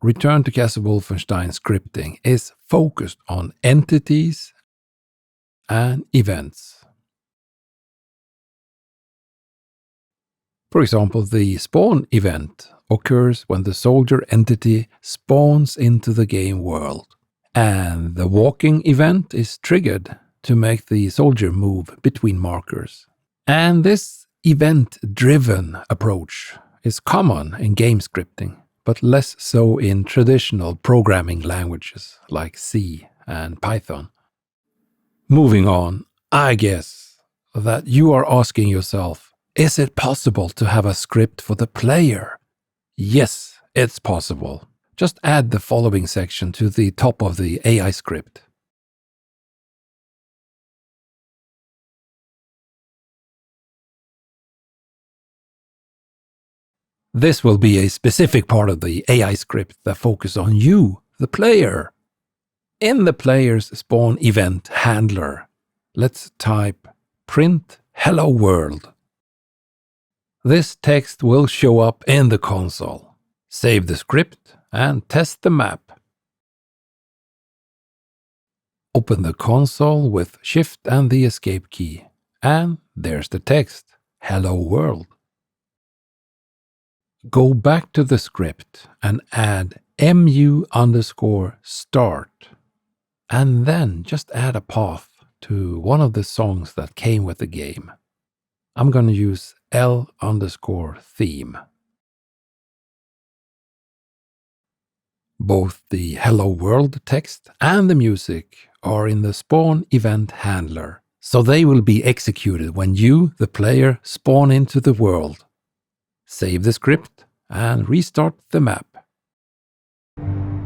Return to Castle Wolfenstein scripting is focused on entities and events. For example, the spawn event occurs when the soldier entity spawns into the game world, and the walking event is triggered to make the soldier move between markers. And this event-driven approach is common in game scripting, but less so in traditional programming languages like C and Python. Moving on, I guess that you are asking yourself, is it possible to have a script for the player? Yes, it's possible. Just add the following section to the top of the AI script. This will be a specific part of the AI script that focuses on you, the player. In the player's spawn event handler, let's type print hello world. This text will show up in the console. Save the script and test the map. Open the console with Shift and the Escape key, and there's the text, hello world. Go back to the script and add mu_start, and then just add a path to one of the songs that came with the game. I'm going to use L_theme. Both the hello world text and the music are in the spawn event handler, so they will be executed when you, the player, spawn into the world. Save the script and restart the map.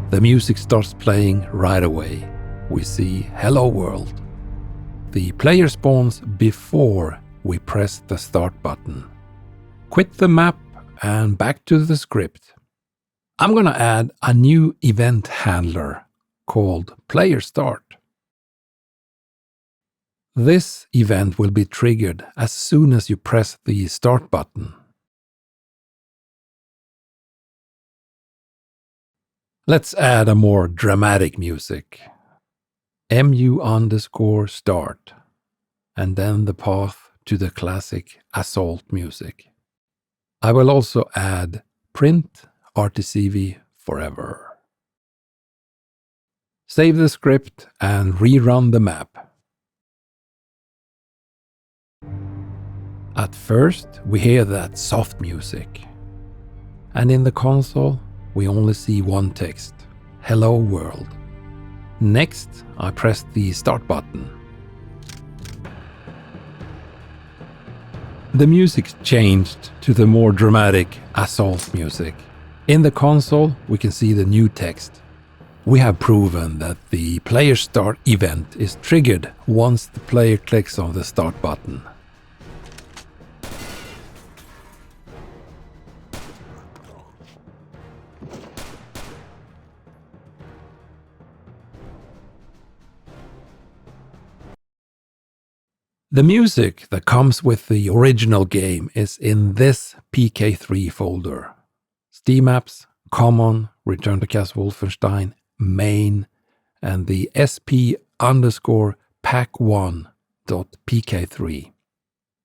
The music starts playing right away. We see hello world. The player spawns before we press the start button. Quit the map and back to the script. I'm going to add a new event handler called player start. This event will be triggered as soon as you press the start button. Let's add a more dramatic music. mu_start, and then the path to the classic assault music. I will also add print RtCW forever. Save the script and rerun the map. At first, we hear that soft music, and in the console, we only see one text, hello world. Next, I press the start button. The music changed to the more dramatic assault music. In the console, we can see the new text. We have proven that the player start event is triggered once the player clicks on the start button. The music that comes with the original game is in this PK3 folder. Steam apps, common, Return to Castle Wolfenstein, main, and the sp_pack1.pk3.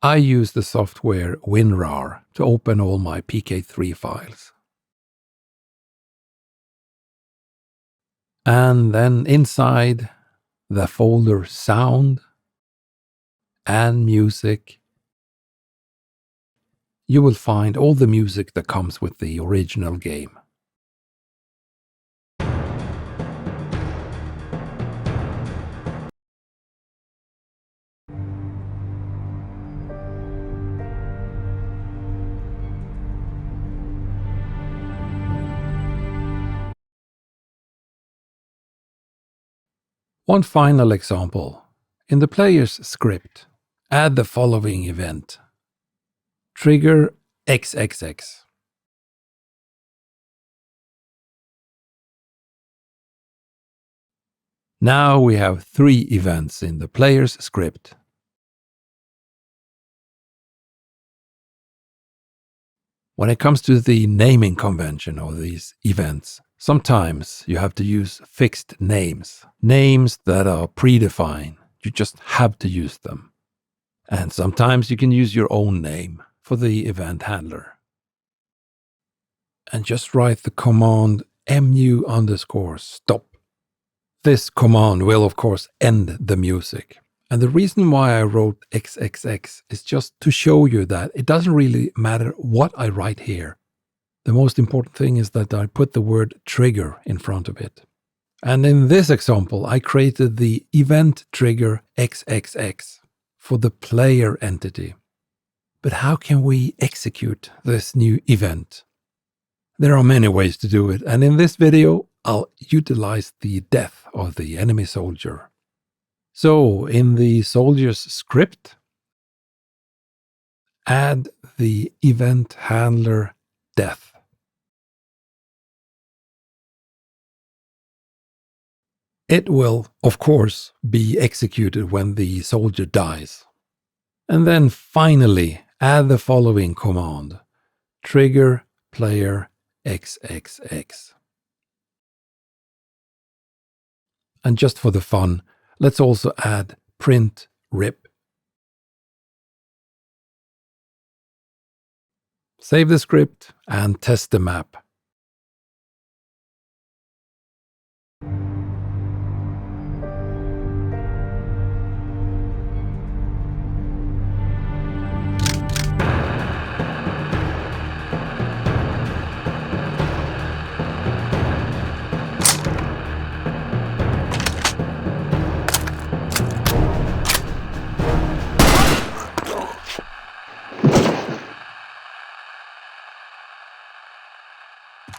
I use the software WinRAR to open all my PK3 files. And then inside the folder sound and music, you will find all the music that comes with the original game. One final example. In the player's script, add the following event. Trigger XXX. Now we have 3 events in the player's script. When it comes to the naming convention of these events, sometimes you have to use fixed names, names that are predefined. You just have to use them. And sometimes you can use your own name for the event handler. And just write the command mu_stop. This command will, of course, end the music. And the reason why I wrote XXX is just to show you that it doesn't really matter what I write here. The most important thing is that I put the word trigger in front of it. And in this example, I created the event trigger XXX for the player entity. But how can we execute this new event? There are many ways to do it, and in this video, I'll utilize the death of the enemy soldier. So, in the soldier's script, add the event handler death. It will, of course, be executed when the soldier dies. And then finally, add the following command: trigger player XXX. And just for the fun, let's also add print rip. Save the script and test the map.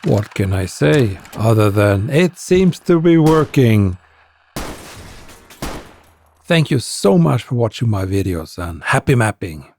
What can I say other than it seems to be working? Thank you so much for watching my videos and happy mapping!